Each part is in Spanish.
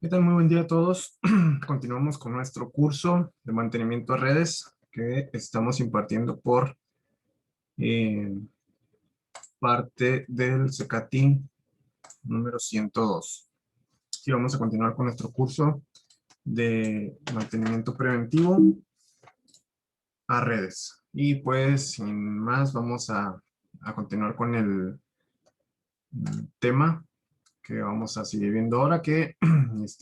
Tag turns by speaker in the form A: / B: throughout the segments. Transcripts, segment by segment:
A: ¿Qué tal? Muy buen día a todos. Continuamos con nuestro curso de mantenimiento de redes que estamos impartiendo por eh, parte del CECATI número 102. Y vamos a continuar con nuestro curso de mantenimiento preventivo a redes. Y pues, sin más, vamos a continuar con el tema que vamos a seguir viendo ahora, que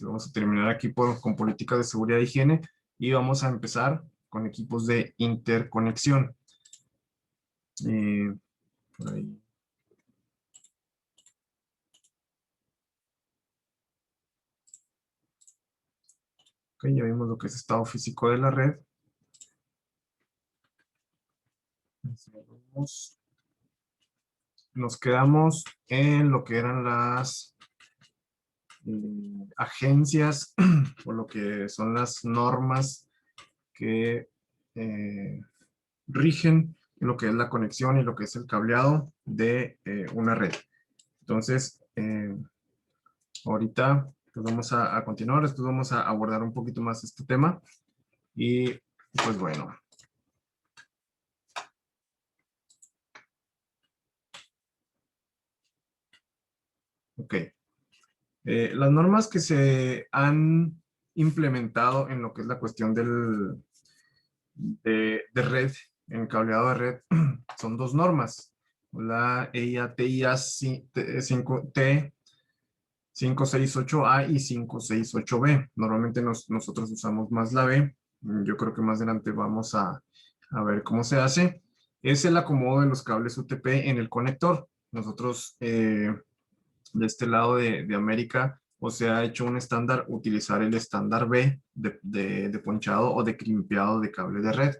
A: vamos a terminar aquí con políticas de seguridad e higiene y vamos a empezar con equipos de interconexión. Por ahí. Ok, ya vimos lo que es estado físico de la red. Nos quedamos en lo que eran las agencias o lo que son las normas que rigen lo que es la conexión y lo que es el cableado de una red. Entonces, ahorita pues vamos a continuar, después vamos a abordar un poquito más este tema y pues bueno. Ok. Las normas que se han implementado en lo que es la cuestión de red, en cableado de red, son dos normas. La EIA-TIA 5T 568A y 568B. Normalmente nosotros usamos más la B. Yo creo que más adelante vamos a ver cómo se hace. Es el acomodo de los cables UTP en el conector. Nosotros de este lado de América, o se ha hecho un estándar utilizar el estándar B de ponchado o de crimpeado de cable de red.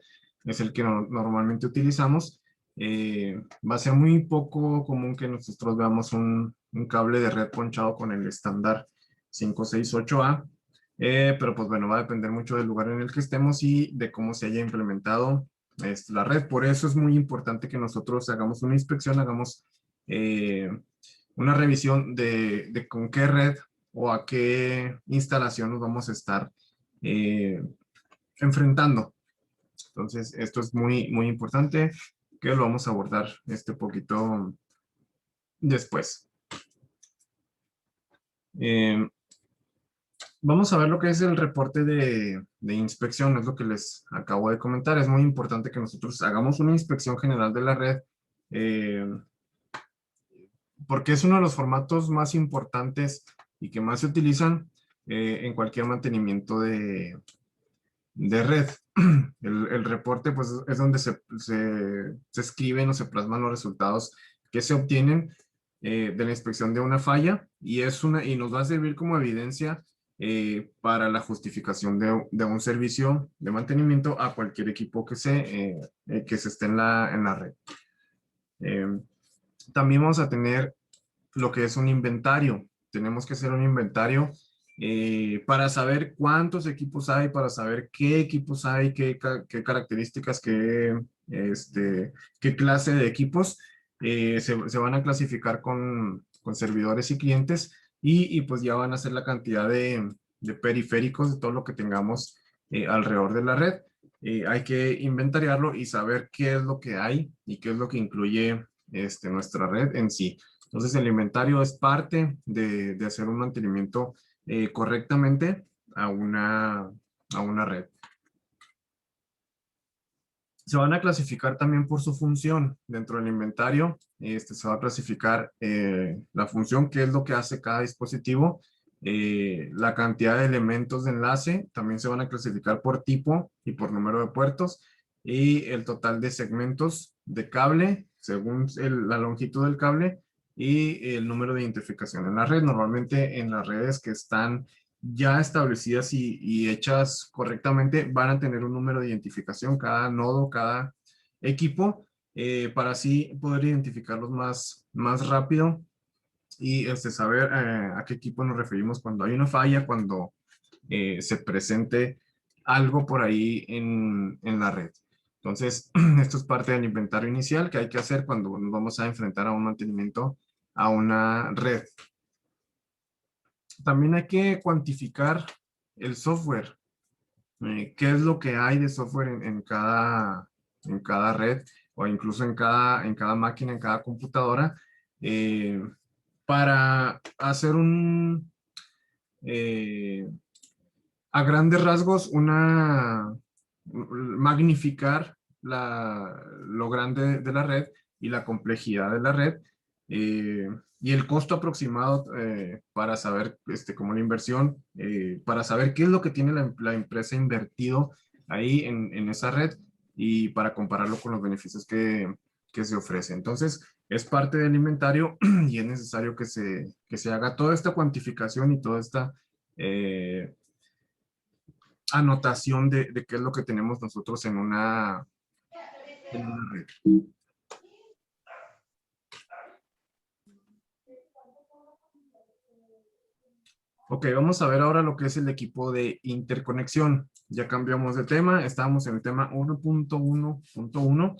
A: Es el que normalmente utilizamos. Va a ser muy poco común que nosotros veamos un cable de red ponchado con el estándar 568A, pero pues bueno, va a depender mucho del lugar en el que estemos y de cómo se haya implementado la red. Por eso es muy importante que nosotros hagamos una inspección, hagamos una revisión de con qué red o a qué instalación nos vamos a estar eh, enfrentando. Entonces, esto es muy importante que lo vamos a abordar poquito después. Vamos a ver lo que es el reporte de inspección, es lo que les acabo de comentar. Es muy importante que nosotros hagamos una inspección general de la red, porque es uno de los formatos más importantes y que más se utilizan en cualquier mantenimiento de red. El reporte pues es donde se escriben o se plasman los resultados que se obtienen de la inspección de una falla y nos va a servir como evidencia para la justificación de un servicio de mantenimiento a cualquier equipo que se esté en la red. También vamos a tener lo que es un inventario. Tenemos que hacer un inventario para saber cuántos equipos hay, para saber qué equipos hay, qué características, qué clase de equipos se van a clasificar con servidores y clientes y pues ya van a ser la cantidad de periféricos, de todo lo que tengamos alrededor de la red. Hay que inventariarlo y saber qué es lo que hay y qué es lo que incluye nuestra red en sí. Entonces, el inventario es parte de hacer un mantenimiento correctamente a una red. Se van a clasificar también por su función. Dentro del inventario se va a clasificar la función, qué es lo que hace cada dispositivo, la cantidad de elementos de enlace, también se van a clasificar por tipo y por número de puertos, y el total de segmentos de cable, según la longitud del cable, y el número de identificación en la red. Normalmente en las redes que están ya establecidas y hechas correctamente, van a tener un número de identificación, cada nodo, cada equipo, para así poder identificarlos más rápido y saber a qué equipo nos referimos cuando hay una falla, cuando se presente algo por ahí en la red. Entonces, esto es parte del inventario inicial que hay que hacer cuando nos vamos a enfrentar a un mantenimiento a una red. También hay que cuantificar el software. ¿Qué es lo que hay de software en cada red o incluso en cada máquina, en cada computadora? eh, para hacer eh, a grandes rasgos, magnificar lo grande de la red y la complejidad de la red, eh, y el costo aproximado, para saber como la inversión, para saber qué es lo que tiene la empresa invertido ahí en esa red y para compararlo con los beneficios que se ofrece. Entonces, es parte del inventario y es necesario que se haga toda esta cuantificación y toda esta eh, anotación de qué es lo que tenemos nosotros en una red. Ok, vamos a ver ahora lo que es el equipo de interconexión. Ya cambiamos de tema, estábamos en el tema 1.1.1.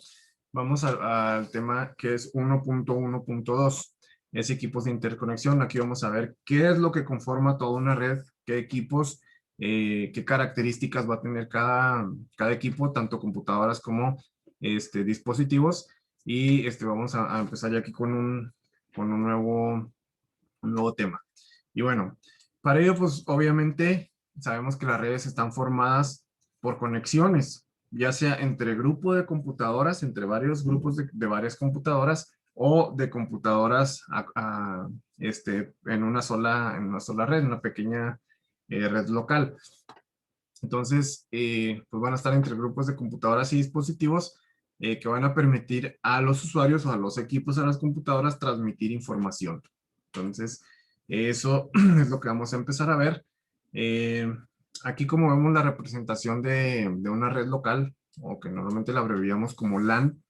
A: Vamos al tema que es 1.1.2. Es equipos de interconexión. Aquí vamos a ver qué es lo que conforma toda una red, qué equipos, qué características va a tener cada equipo, tanto computadoras como dispositivos. Y vamos a empezar ya aquí con un nuevo tema. Y bueno, para ello, pues obviamente sabemos que las redes están formadas por conexiones, ya sea entre grupo de computadoras, entre varios grupos de varias computadoras o de computadoras en una sola red, una pequeña red local. Entonces, pues van a estar entre grupos de computadoras y dispositivos que van a permitir a los usuarios o a los equipos, a las computadoras, transmitir información. Entonces, eso es lo que vamos a empezar a ver. Eh, Aquí como vemos la representación de una red local, o que normalmente la abreviamos como LAN,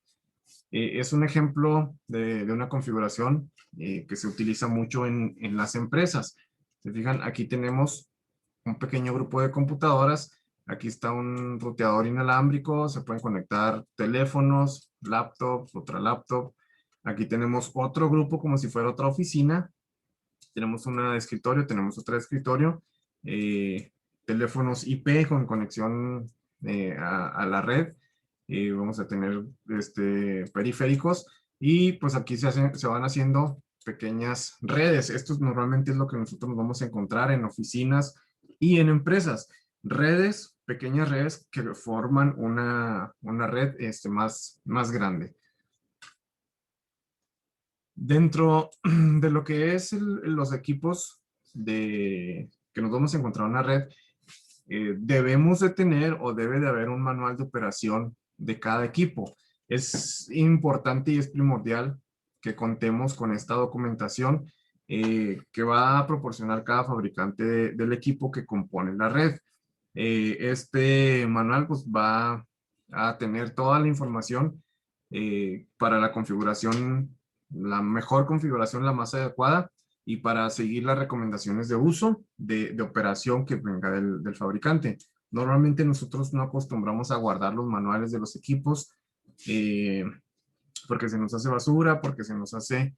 A: es un ejemplo de una configuración que se utiliza mucho en las empresas. Se fijan, aquí tenemos un pequeño grupo de computadoras. Aquí está un ruteador inalámbrico, se pueden conectar teléfonos, laptops, otra laptop. Aquí tenemos otro grupo como si fuera otra oficina. Tenemos una de escritorio, tenemos otra de escritorio. eh, Teléfonos IP con conexión a la red. Vamos a tener periféricos y pues aquí se van haciendo pequeñas redes. Esto normalmente es lo que nosotros nos vamos a encontrar en oficinas y en empresas. Redes, pequeñas redes que forman una red más grande. Dentro de lo que es los equipos que nos vamos a encontrar en una red, debemos de tener o debe de haber un manual de operación de cada equipo. Es importante y es primordial que contemos con esta documentación que va a proporcionar cada fabricante del equipo que compone la red. Este manual pues va a tener toda la información para la configuración, la mejor configuración, la más adecuada, y para seguir las recomendaciones de uso, de operación que venga del fabricante. Normalmente nosotros no acostumbramos a guardar los manuales de los equipos eh, porque se nos hace basura, porque se nos hace,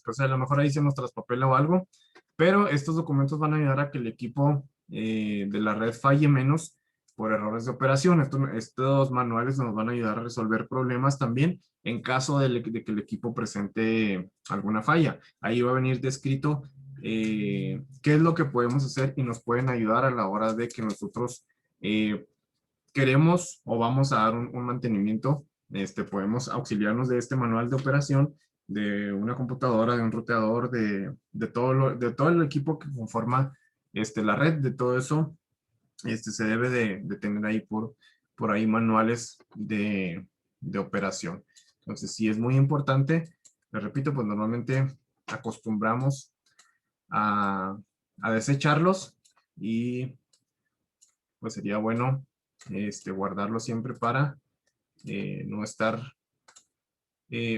A: pues a lo mejor ahí se nos traspapela o algo, pero estos documentos van a ayudar a que el equipo de la red falle menos por errores de operación. Estos manuales nos van a ayudar a resolver problemas también en caso de que el equipo presente alguna falla. Ahí va a venir descrito qué es lo que podemos hacer y nos pueden ayudar a la hora de que nosotros queremos o vamos a dar un mantenimiento. Podemos auxiliarnos de este manual de operación, de una computadora, de un ruteador, de todo el equipo que conforma la red. De todo eso se debe de tener ahí por ahí manuales de operación. Entonces, sí es muy importante. Les repito, pues normalmente acostumbramos a, a desecharlos y pues sería bueno guardarlo siempre para no estar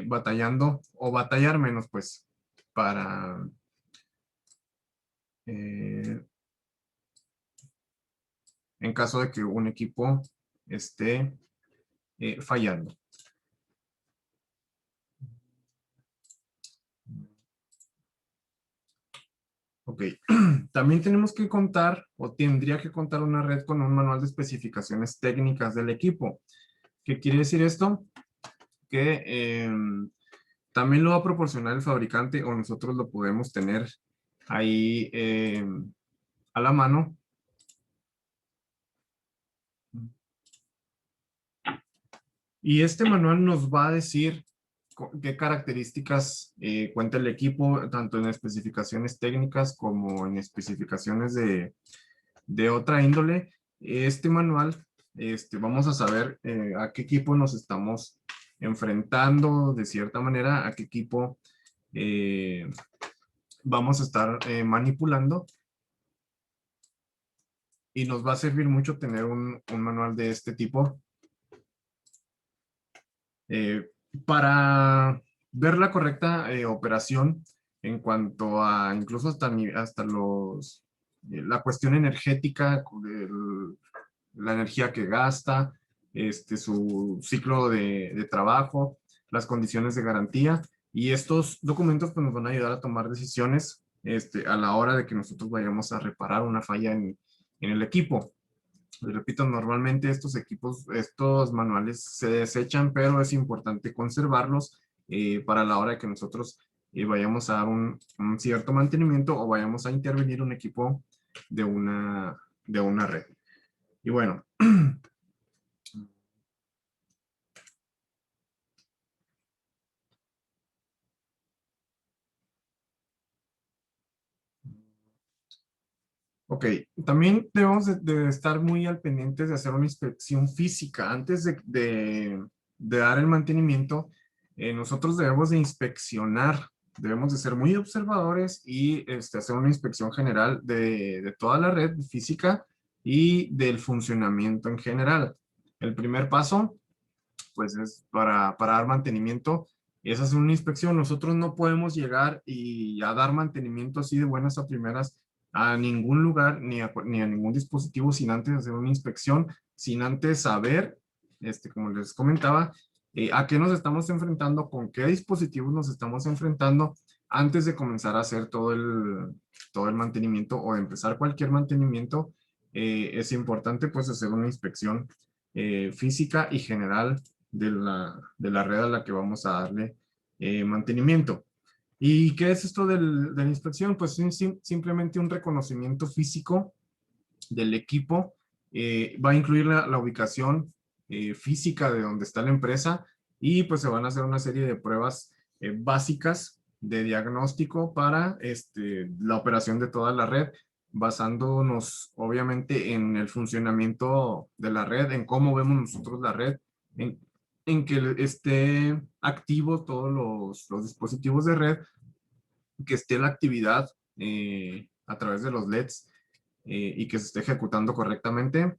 A: batallando o batallar menos, pues, para eh, en caso de que un equipo esté fallando. Ok, también tenemos que contar o tendría que contar una red con un manual de especificaciones técnicas del equipo. ¿Qué quiere decir esto? Que también lo va a proporcionar el fabricante o nosotros lo podemos tener ahí a la mano. Y este manual nos va a decir qué características cuenta el equipo, tanto en especificaciones técnicas como en especificaciones de otra índole. Este manual, vamos a saber a qué equipo nos estamos enfrentando de cierta manera, a qué equipo vamos a estar manipulando, y nos va a servir mucho tener un manual de este tipo eh, para ver la correcta operación en cuanto a incluso hasta la cuestión energética, la energía que gasta, su ciclo de trabajo, las condiciones de garantía. Y estos documentos pues, nos van a ayudar a tomar decisiones a la hora de que nosotros vayamos a reparar una falla en el equipo. Les repito, normalmente estos manuales se desechan, pero es importante conservarlos para la hora de que nosotros vayamos a dar un cierto mantenimiento o vayamos a intervenir un equipo de una red. Y bueno, ok, también debemos de estar muy al pendiente de hacer una inspección física. Antes de dar el mantenimiento, nosotros debemos de inspeccionar, debemos de ser muy observadores y hacer una inspección general de toda la red física y del funcionamiento en general. El primer paso, pues es para dar mantenimiento, es hacer una inspección. Nosotros no podemos llegar y a dar mantenimiento así de buenas a primeras a ningún lugar ni a ningún dispositivo sin antes hacer una inspección, sin antes saber, como les comentaba, a qué nos estamos enfrentando, con qué dispositivos nos estamos enfrentando antes de comenzar a hacer todo el mantenimiento o de empezar cualquier mantenimiento. Es importante pues hacer una inspección física y general de la red a la que vamos a darle mantenimiento. ¿Y qué es esto de la inspección? Pues es simplemente un reconocimiento físico del equipo. Va a incluir la ubicación física de donde está la empresa y pues se van a hacer una serie de pruebas básicas de diagnóstico para la operación de toda la red, basándonos obviamente en el funcionamiento de la red, en cómo vemos nosotros la red, en, en que esté activo todos los dispositivos de red, que esté la actividad a través de los LEDs y que se esté ejecutando correctamente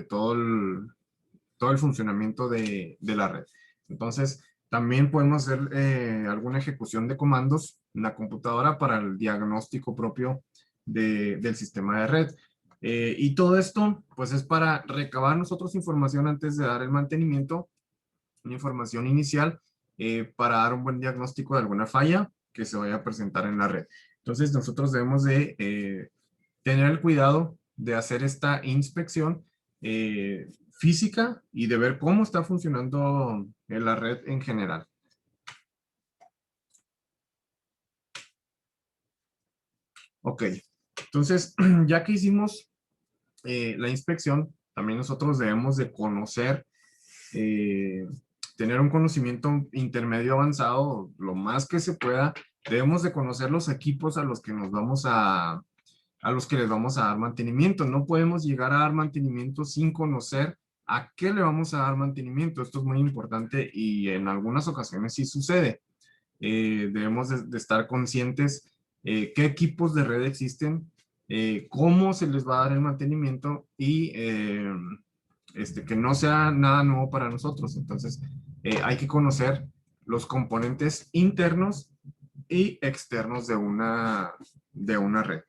A: todo el funcionamiento de la red. Entonces, también podemos hacer alguna ejecución de comandos en la computadora para el diagnóstico propio del sistema de red. Y todo esto, pues es para recabar nosotros información antes de dar el mantenimiento, una información inicial para dar un buen diagnóstico de alguna falla que se vaya a presentar en la red. Entonces, nosotros debemos de tener el cuidado de hacer esta inspección física y de ver cómo está funcionando la red en general. Ok, entonces ya que hicimos la inspección, también nosotros debemos de conocer, eh, tener un conocimiento intermedio avanzado, lo más que se pueda. Debemos de conocer los equipos a los que a los que les vamos a dar mantenimiento. No podemos llegar a dar mantenimiento sin conocer a qué le vamos a dar mantenimiento. Esto es muy importante y en algunas ocasiones sí sucede. Debemos de estar conscientes qué equipos de red existen, cómo se les va a dar el mantenimiento y que no sea nada nuevo para nosotros. Entonces, hay que conocer los componentes internos y externos de una red.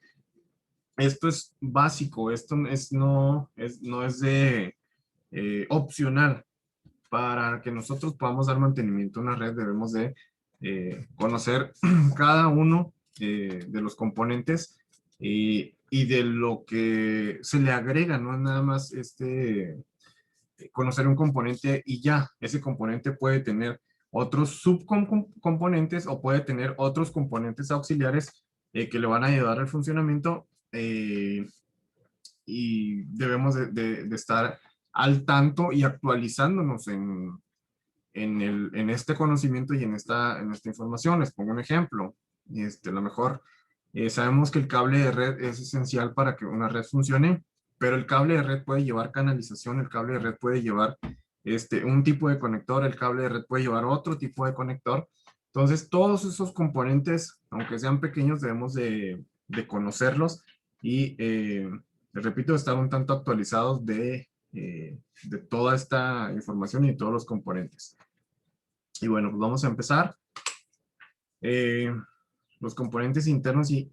A: Esto es básico, esto no es de opcional. Para que nosotros podamos dar mantenimiento a una red, debemos de conocer cada uno de los componentes y de lo que se le agrega, no es nada más conocer un componente y ya, ese componente puede tener otros subcomponentes o puede tener otros componentes auxiliares que le van a ayudar al funcionamiento y debemos de estar al tanto y actualizándonos en este conocimiento y en esta información. Les pongo un ejemplo. A lo mejor sabemos que el cable de red es esencial para que una red funcione, pero el cable de red puede llevar canalización, el cable de red puede llevar un tipo de conector, el cable de red puede llevar otro tipo de conector. Entonces, todos esos componentes, aunque sean pequeños, debemos de conocerlos y, les repito, estar un tanto actualizados de toda esta información y todos los componentes. Y bueno, pues vamos a empezar. Eh, los componentes internos y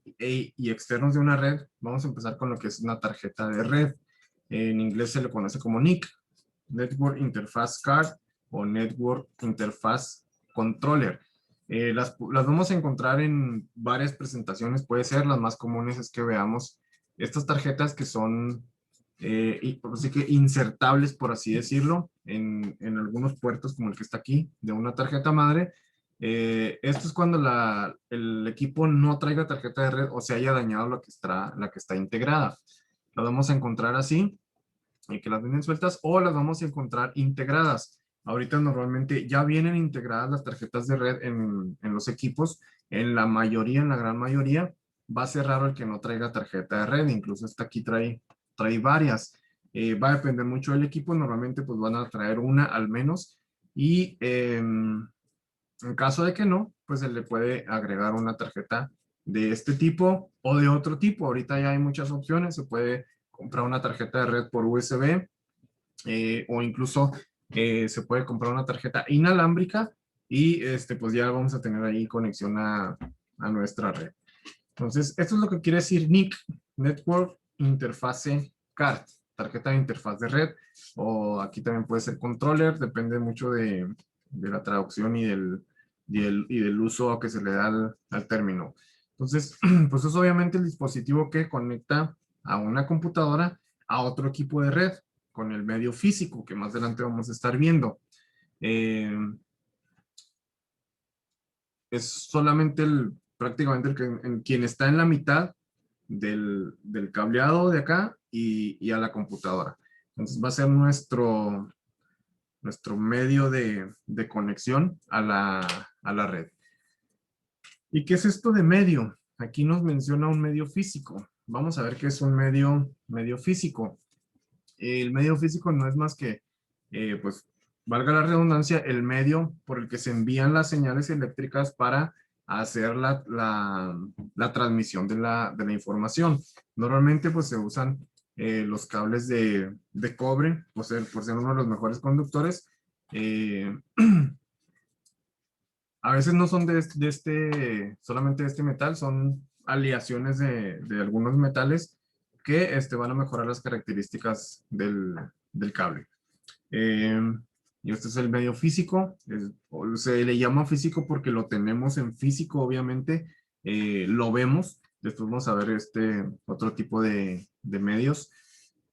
A: externos de una red, vamos a empezar con lo que es una tarjeta de red. En inglés se le conoce como NIC, Network Interface Card o Network Interface Controller. Las vamos a encontrar en varias presentaciones, puede ser, las más comunes es que veamos estas tarjetas que son así que insertables, por así decirlo, en algunos puertos como el que está aquí, de una tarjeta madre. Esto es cuando el equipo no traiga tarjeta de red o se haya dañado la que está integrada. Las vamos a encontrar así, y que las vienen sueltas, o las vamos a encontrar integradas. Ahorita normalmente ya vienen integradas las tarjetas de red en los equipos, en la mayoría, en la gran mayoría. Va a ser raro el que no traiga tarjeta de red, incluso esta aquí trae varias. Va a depender mucho del equipo, normalmente pues van a traer una al menos, y en caso de que no, pues se le puede agregar una tarjeta de este tipo o de otro tipo. Ahorita ya hay muchas opciones, se puede comprar una tarjeta de red por USB, o incluso se puede comprar una tarjeta inalámbrica y pues ya vamos a tener ahí conexión a nuestra red. Entonces, esto es lo que quiere decir NIC, Network Interface Card, tarjeta de interfaz de red, o aquí también puede ser controller, depende mucho de la traducción y del uso que se le da al término. Entonces, pues es obviamente el dispositivo que conecta a una computadora a otro equipo de red con el medio físico que más adelante vamos a estar viendo. Es solamente prácticamente quien está en la mitad del cableado de acá y a la computadora. Entonces va a ser nuestro medio de conexión a la red. ¿Y qué es esto de medio? Aquí nos menciona un medio físico. Vamos a ver qué es un medio físico. El medio físico no es más que, pues, valga la redundancia, el medio por el que se envían las señales eléctricas para hacer la transmisión de la información. Normalmente, pues, se usan los cables de cobre, por ser uno de los mejores conductores. A veces no son solamente de este metal, son aleaciones de algunos metales que van a mejorar las características del cable. Eh, y este es el medio físico. Se le llama físico porque lo tenemos en físico, obviamente. Lo vemos. Después vamos a ver otro tipo de medios.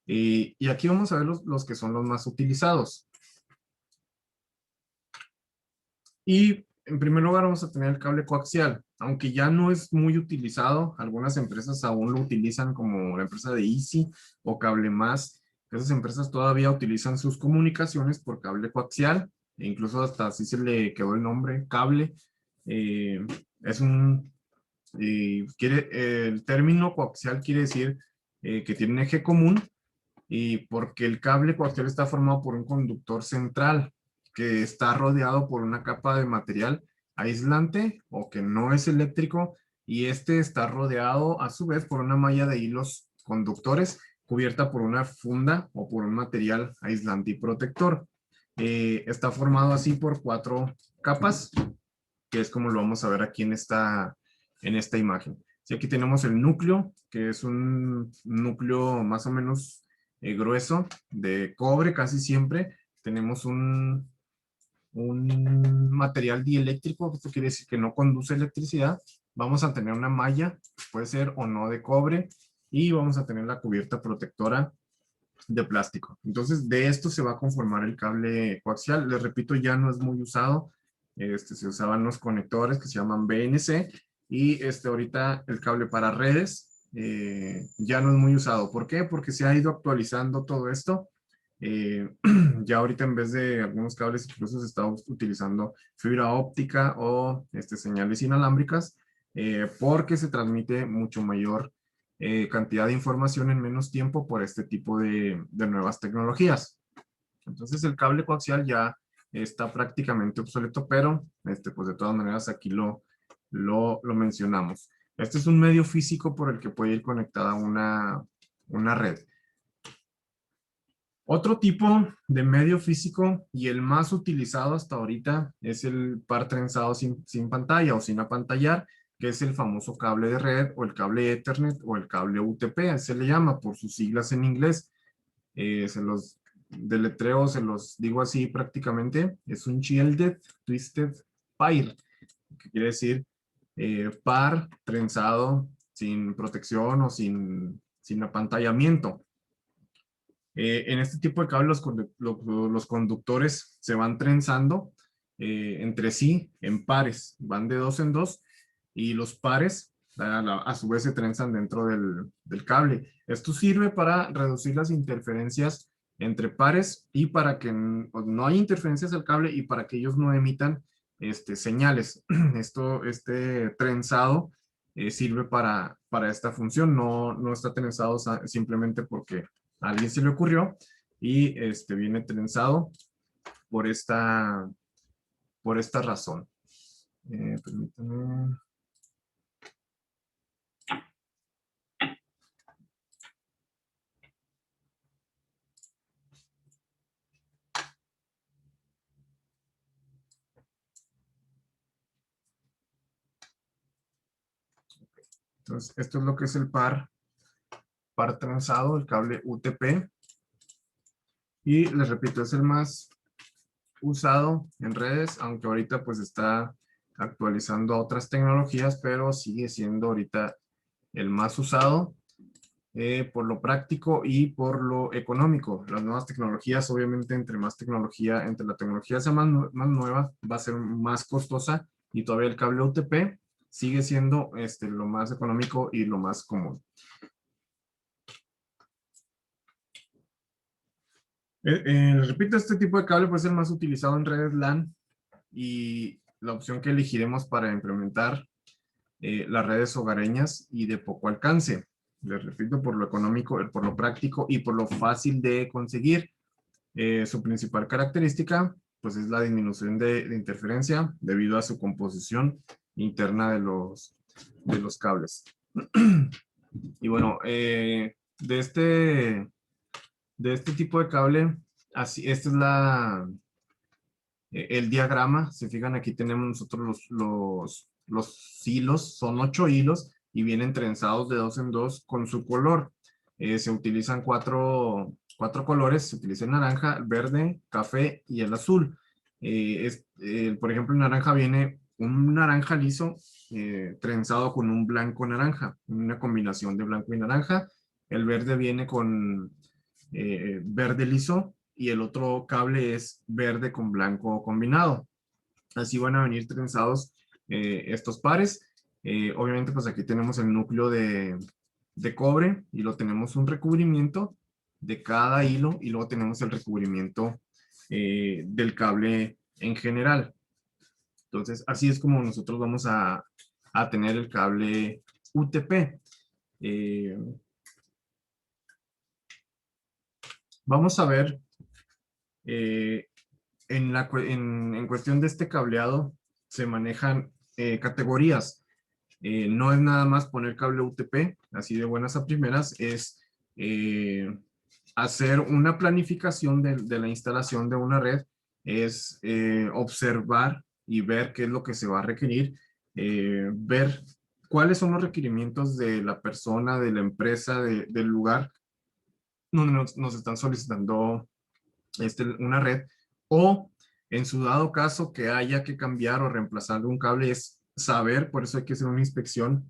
A: Y aquí vamos a ver los que son los más utilizados. Y en primer lugar vamos a tener el cable coaxial, aunque ya no es muy utilizado, algunas empresas aún lo utilizan, como la empresa de Easy o Cable Más. Esas empresas todavía utilizan sus comunicaciones por cable coaxial, e incluso hasta así se le quedó el nombre, cable. Eh, es un, el término coaxial quiere decir que tiene un eje común, y porque el cable coaxial está formado por un conductor central que está rodeado por una capa de material aislante o que no es eléctrico, y este está rodeado a su vez por una malla de hilos conductores cubierta por una funda o por un material aislante y protector. Está formado así por 4 capas, que es como lo vamos a ver aquí en esta imagen. Sí, aquí tenemos el núcleo, que es un núcleo más o menos grueso, de cobre casi siempre. Tenemos un material dieléctrico, esto quiere decir que no conduce electricidad. vamos a tener una malla, puede ser o no de cobre, y vamos a tener la cubierta protectora de plástico. Entonces, de esto se va a conformar el cable coaxial. Les repito, ya no es muy usado. Se usaban los conectores que se llaman BNC y ahorita el cable para redes ya no es muy usado. ¿Por qué? Porque se ha ido actualizando todo esto. Ya ahorita en vez de algunos cables incluso se está utilizando fibra óptica o señales inalámbricas porque se transmite mucho mayor cantidad de información en menos tiempo por este tipo de nuevas tecnologías. Entonces el cable coaxial ya está prácticamente obsoleto, pero pues de todas maneras aquí lo mencionamos. Este es un medio físico por el que puede ir conectada una red. Otro tipo de medio físico y el más utilizado hasta ahorita es el par trenzado sin pantalla o sin apantallar, que es el famoso cable de red o el cable Ethernet o el cable UTP, se le llama por sus siglas en inglés. Se los deletreo, se los digo así prácticamente. Es un Shielded Twisted Pair, que quiere decir par trenzado sin protección o sin apantallamiento. En este tipo de cables los conductores se van trenzando entre sí en pares, van de dos en dos y los pares a su vez se trenzan dentro del cable. Esto sirve para reducir las interferencias entre pares y para que no haya interferencias del cable y para que ellos no emitan señales. Este trenzado sirve para esta función, no está trenzado simplemente porque a alguien se le ocurrió y viene trenzado por esta razón. Permítame. Entonces, esto es lo que es el par trenzado, el cable UTP. Y les repito, es el más usado en redes, aunque ahorita pues está actualizando a otras tecnologías, pero sigue siendo ahorita el más usado por lo práctico y por lo económico. Las nuevas tecnologías, obviamente, entre la tecnología sea más nueva, va a ser más costosa y todavía el cable UTP sigue siendo lo más económico y lo más común. Les repito, este tipo de cable puede ser más utilizado en redes LAN y la opción que elegiremos para implementar las redes hogareñas y de poco alcance. Les repito, por lo económico, por lo práctico y por lo fácil de conseguir. Su principal característica pues es la disminución de interferencia debido a su composición interna de los cables. Y bueno, de este tipo de cable, este es el diagrama. Se fijan, aquí tenemos nosotros los hilos, son 8 hilos y vienen trenzados de dos en dos con su color. Se utilizan cuatro colores, se utiliza el naranja, el verde, café y el azul. Por ejemplo, el naranja viene un naranja liso trenzado con un blanco naranja, una combinación de blanco y naranja. El verde viene con verde liso y el otro cable es verde con blanco combinado. Así van a venir trenzados estos pares. Obviamente pues aquí tenemos el núcleo de cobre y lo tenemos un recubrimiento de cada hilo y luego tenemos el recubrimiento del cable en general. Entonces así es como nosotros vamos a tener el cable UTP. Vamos a ver en cuestión de este cableado se manejan categorías. No es nada más poner cable UTP, así de buenas a primeras, es hacer una planificación de la instalación de una red, es observar y ver qué es lo que se va a requerir, ver cuáles son los requerimientos de la persona, de la empresa, del lugar donde nos están solicitando una red, o en su dado caso que haya que cambiar o reemplazar un cable, es saber, por eso hay que hacer una inspección,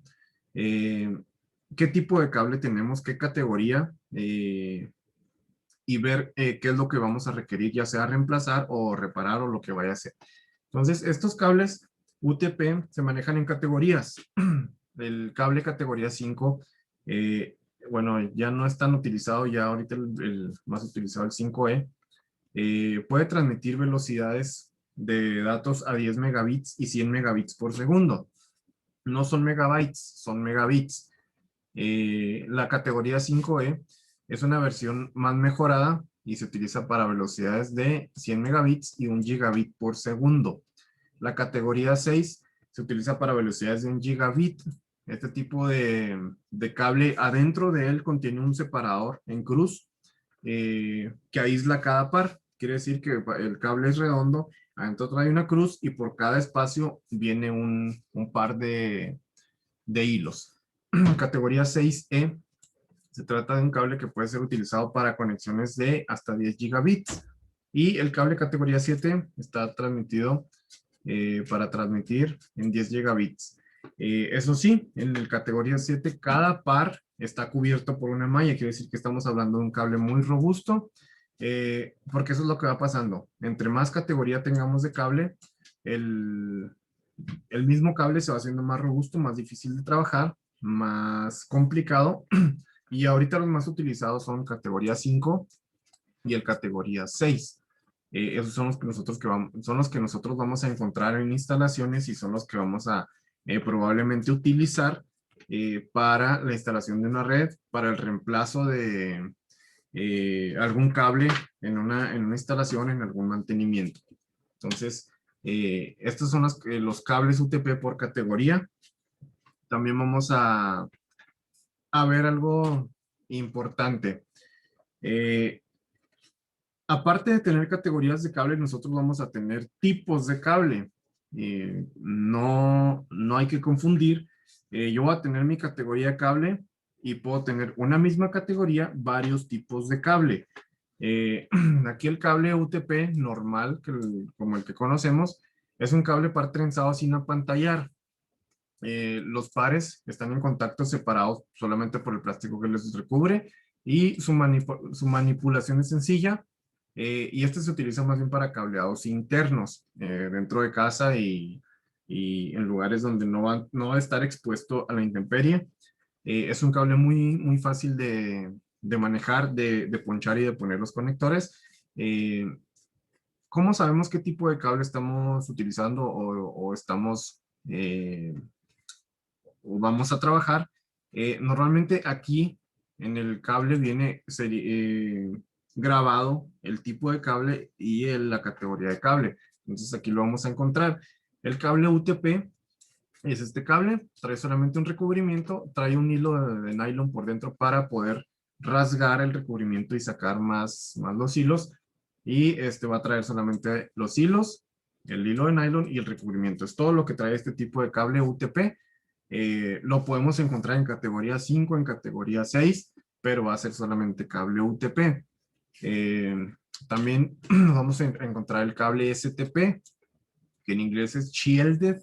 A: qué tipo de cable tenemos, qué categoría, y ver qué es lo que vamos a requerir, ya sea reemplazar o reparar o lo que vaya a hacer. Entonces, estos cables UTP se manejan en categorías. El cable categoría 5, bueno, ya no es tan utilizado, ya ahorita el más utilizado, el 5E, puede transmitir velocidades de datos a 10 megabits y 100 megabits por segundo. No son megabytes, son megabits. La categoría 5E es una versión más mejorada y se utiliza para velocidades de 100 megabits y 1 gigabit por segundo. La categoría 6 se utiliza para velocidades de 1 gigabit. Este tipo de cable, adentro de él contiene un separador en cruz que aísla cada par. Quiere decir que el cable es redondo, adentro trae una cruz y por cada espacio viene un par de hilos. Categoría 6E se trata de un cable que puede ser utilizado para conexiones de hasta 10 gigabits. Y el cable categoría 7 está transmitido para transmitir en 10 gigabits. Eso sí, en el categoría 7 cada par está cubierto por una malla, quiere decir que estamos hablando de un cable muy robusto, porque eso es lo que va pasando. Entre más categoría tengamos de cable, el, el mismo cable se va haciendo más robusto, más difícil de trabajar, más complicado. Y ahorita los más utilizados son categoría 5 y el categoría 6. Esos son los que nosotros vamos a encontrar en instalaciones y son los que vamos a probablemente utilizar para la instalación de una red, para el reemplazo de algún cable en una instalación, en algún mantenimiento. Entonces, estos son los cables UTP por categoría. También vamos a ver algo importante. Eh, Aparte de tener categorías de cable, nosotros vamos a tener tipos de cable. No hay que confundir. Yo voy a tener mi categoría de cable y puedo tener una misma categoría, varios tipos de cable. Aquí el cable UTP normal, como el que conocemos, es un cable par trenzado sin apantallar. Los pares están en contacto separados solamente por el plástico que les recubre y su manipulación es sencilla, y este se utiliza más bien para cableados internos dentro de casa y en lugares donde no va a estar expuesto a la intemperie. Es un cable muy fácil de manejar, de ponchar y de poner los conectores. Eh, ¿Cómo sabemos qué tipo de cable estamos utilizando o estamos o vamos a trabajar? Normalmente aquí en el cable viene grabado el tipo de cable y la categoría de cable. Entonces aquí lo vamos a encontrar. El cable UTP es este cable, trae solamente un recubrimiento, trae un hilo de nylon por dentro para poder rasgar el recubrimiento y sacar más los hilos. Y este va a traer solamente los hilos, el hilo de nylon y el recubrimiento. Es todo lo que trae este tipo de cable UTP. Lo podemos encontrar en categoría 5, en categoría 6, pero va a ser solamente cable UTP. También vamos a encontrar el cable STP, que en inglés es Shielded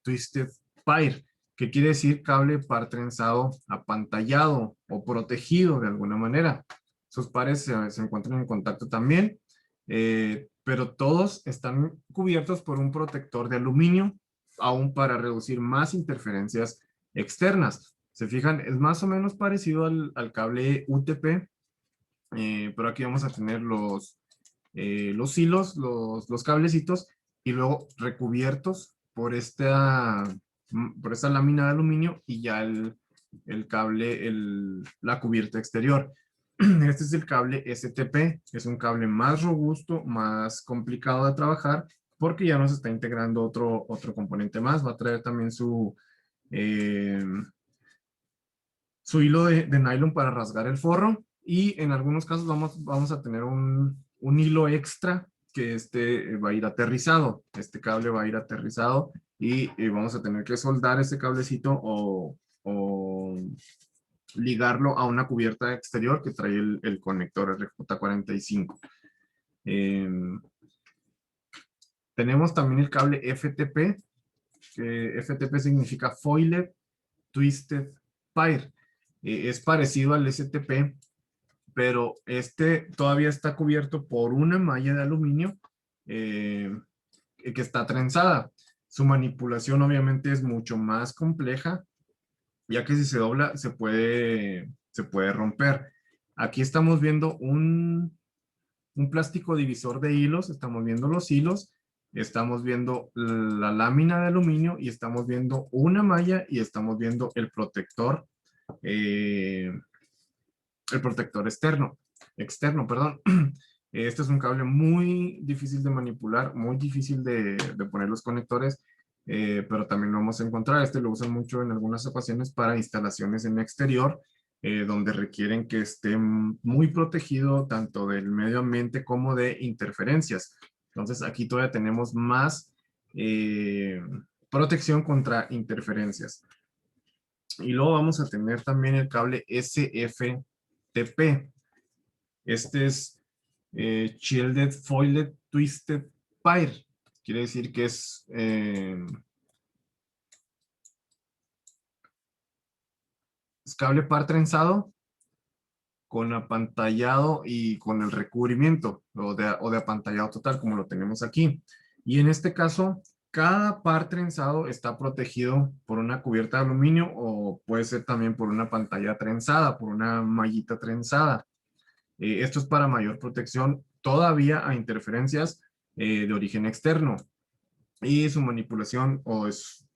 A: Twisted Pair, que quiere decir cable par trenzado apantallado o protegido de alguna manera. Sus pares se encuentran en contacto también, pero todos están cubiertos por un protector de aluminio, aún para reducir más interferencias externas. Se fijan, es más o menos parecido al cable UTP, pero aquí vamos a tener los hilos, los cablecitos, y luego recubiertos por esta lámina de aluminio y ya el cable, la cubierta exterior. Este es el cable STP, es un cable más robusto, más complicado de trabajar, porque ya nos está integrando otro componente más. Va a traer también eh, su hilo de nylon para rasgar el forro, y en algunos casos vamos a tener un hilo extra que va a ir aterrizado. Este cable va a ir aterrizado y vamos a tener que soldar ese cablecito o ligarlo a una cubierta exterior que trae el conector RJ45. Tenemos también el cable FTP, que FTP significa Foiled Twisted Pair. Es parecido al STP, pero este todavía está cubierto por una malla de aluminio que está trenzada. Su manipulación obviamente es mucho más compleja, ya que si se dobla se puede romper. Aquí estamos viendo un plástico divisor de hilos, estamos viendo los hilos, estamos viendo la lámina de aluminio y estamos viendo una malla y estamos viendo eh, el protector externo, perdón. Este es un cable muy difícil de manipular, muy difícil de poner los conectores, pero también lo vamos a encontrar. Este lo usan mucho en algunas ocasiones para instalaciones en exterior, donde requieren que esté muy protegido tanto del medio ambiente como de interferencias. Entonces aquí todavía tenemos más protección contra interferencias. Y luego vamos a tener también el cable SFTP. Este es Shielded Foiled Twisted Pair. Quiere decir que es cable par trenzado con apantallado y con el recubrimiento o de apantallado total como lo tenemos aquí. Y en este caso, cada par trenzado está protegido por una cubierta de aluminio o puede ser también por una pantalla trenzada, por una mallita trenzada. Esto es para mayor protección todavía a interferencias de origen externo. Y su manipulación o es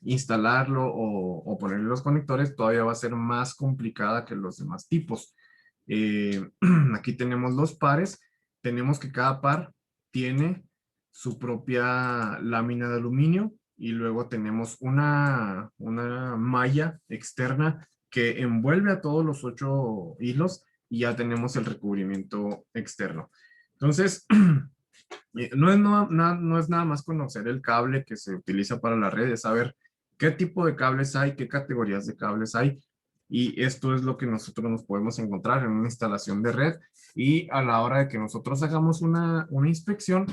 A: instalarlo o ponerle los conectores todavía va a ser más complicada que los demás tipos. Aquí tenemos los pares. Tenemos que cada par tiene su propia lámina de aluminio y luego tenemos una malla externa que envuelve a todos los 8 hilos y ya tenemos el recubrimiento externo. Entonces, no es nada más conocer el cable que se utiliza para la red, es saber qué tipo de cables hay, qué categorías de cables hay. Y esto es lo que nosotros nos podemos encontrar en una instalación de red. Y a la hora de que nosotros hagamos una inspección,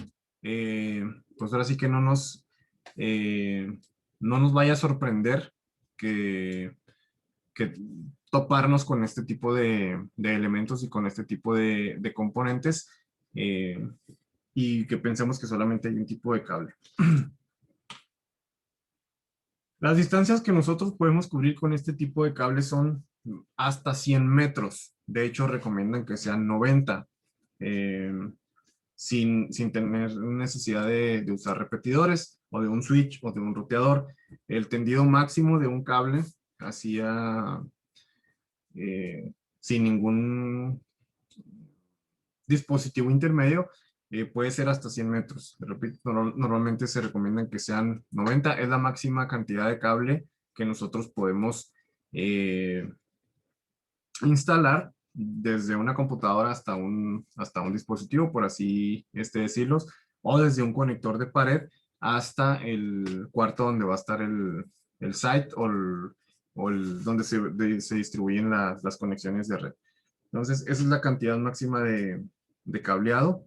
A: pues ahora sí que no nos vaya a sorprender que, que toparnos con este tipo de elementos y con este tipo de componentes. Y que pensemos que solamente hay un tipo de cable. Las distancias que nosotros podemos cubrir con este tipo de cables son hasta 100 metros. De hecho, recomiendan que sean 90, eh, sin tener necesidad de usar repetidores o de un switch o de un ruteador. El tendido máximo de un cable hacia sin ningún dispositivo intermedio puede ser hasta 100 metros. Repito, normalmente se recomiendan que sean 90, es la máxima cantidad de cable que nosotros podemos instalar desde una computadora hasta un dispositivo, por así decirlos, o desde un conector de pared hasta el cuarto donde va a estar el site donde se distribuyen las conexiones de red. Entonces, esa es la cantidad máxima de cableado.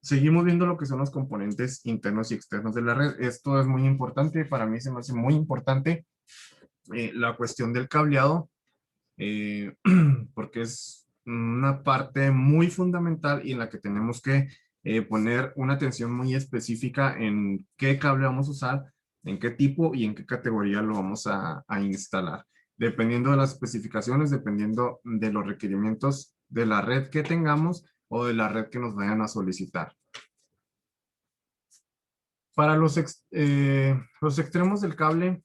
A: Seguimos viendo lo que son los componentes internos y externos de la red. Esto es muy importante, para mí se me hace muy importante la cuestión del cableado, porque es una parte muy fundamental y en la que tenemos que poner una atención muy específica en qué cable vamos a usar, en qué tipo y en qué categoría lo vamos a instalar. Dependiendo de las especificaciones, dependiendo de los requerimientos de la red que tengamos o de la red que nos vayan a solicitar. Para los extremos del cable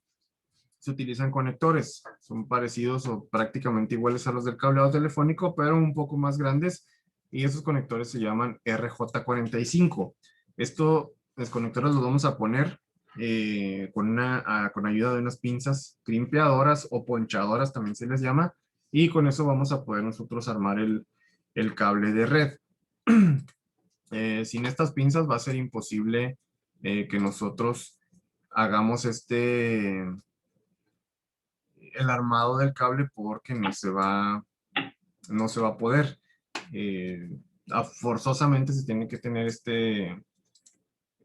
A: se utilizan conectores. Son parecidos o prácticamente iguales a los del cableado telefónico, pero un poco más grandes. Y esos conectores se llaman RJ45. Los conectores los vamos a poner con ayuda de unas pinzas crimpeadoras o ponchadoras, también se les llama. Y con eso vamos a poder nosotros armar el cable de red. Sin estas pinzas va a ser imposible que nosotros hagamos el armado del cable porque no se va a poder. Forzosamente se tiene que tener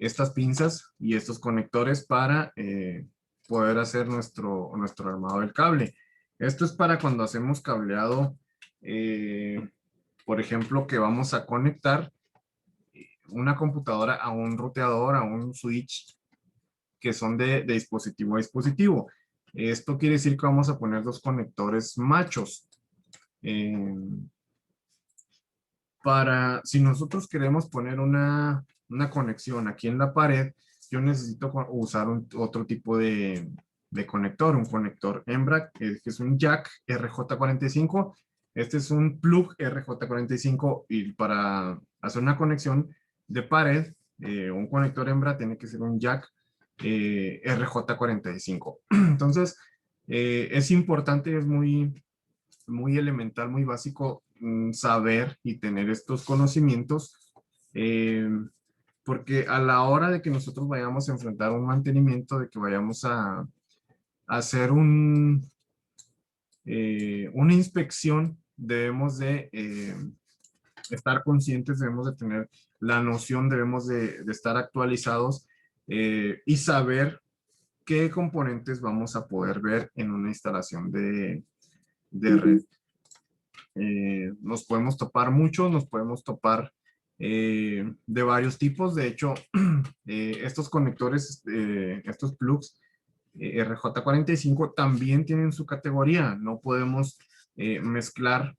A: estas pinzas y estos conectores para poder hacer nuestro armado del cable. Esto es para cuando hacemos cableado, por ejemplo, que vamos a conectar una computadora a un ruteador, a un switch, que son de dispositivo a dispositivo. Esto quiere decir que vamos a poner dos conectores machos. Si nosotros queremos poner una conexión aquí en la pared, yo necesito usar otro tipo de conector, un conector EMBRAC, que es un jack RJ45. Este es un plug RJ45 y para hacer una conexión de pared, un conector hembra tiene que ser un jack RJ45. Entonces, es importante, es muy elemental, muy básico saber y tener estos conocimientos, porque a la hora de que nosotros vayamos a enfrentar un mantenimiento, de que vayamos a hacer una inspección, debemos de estar conscientes, debemos de tener la noción, debemos de estar actualizados y saber qué componentes vamos a poder ver en una instalación de red. Nos podemos topar mucho, nos podemos topar de varios tipos. De hecho, estos conectores, estos plugs RJ45 también tienen su categoría. No podemos mezclar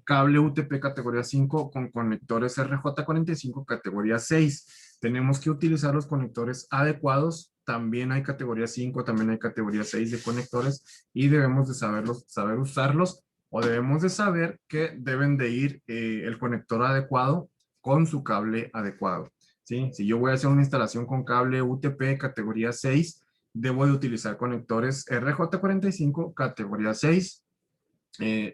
A: cable UTP categoría 5 con conectores RJ45 categoría 6. Tenemos que utilizar los conectores adecuados. También hay categoría 5, también hay categoría 6 de conectores y debemos de saber usarlos, o debemos de saber que deben de ir el conector adecuado con su cable adecuado. ¿Sí? Si yo voy a hacer una instalación con cable UTP categoría 6, debo de utilizar conectores RJ45 categoría 6.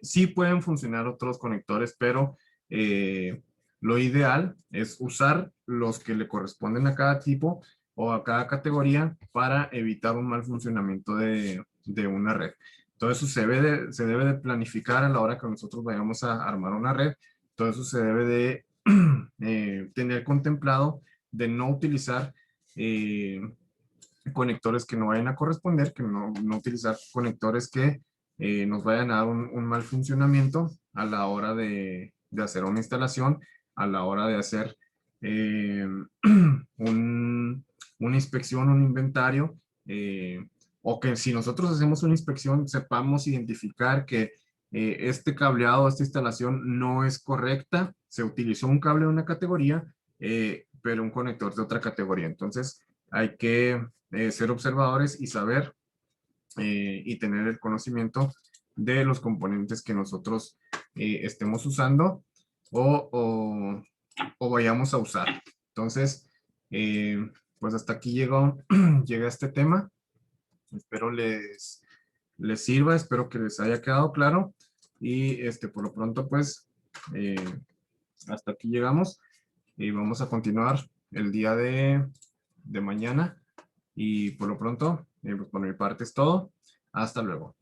A: Sí pueden funcionar otros conectores, pero lo ideal es usar los que le corresponden a cada tipo o a cada categoría para evitar un mal funcionamiento de una red. Todo eso se debe de planificar a la hora que nosotros vayamos a armar una red. Todo eso se debe de tener contemplado, de no utilizar conectores que no vayan a corresponder, que no utilizar conectores que nos vayan a dar un mal funcionamiento a la hora de hacer una instalación, a la hora de hacer una inspección, un inventario, o que si nosotros hacemos una inspección sepamos identificar que este cableado, esta instalación no es correcta, se utilizó un cable de una categoría, pero un conector de otra categoría. Entonces hay que ser observadores y saber y tener el conocimiento de los componentes que nosotros estemos usando o vayamos a usar. Entonces, pues hasta aquí llega este tema. Espero les sirva, espero que les haya quedado claro y por lo pronto pues eh, hasta aquí llegamos y vamos a continuar el día de mañana y por lo pronto, pues por mi parte es todo. Hasta luego.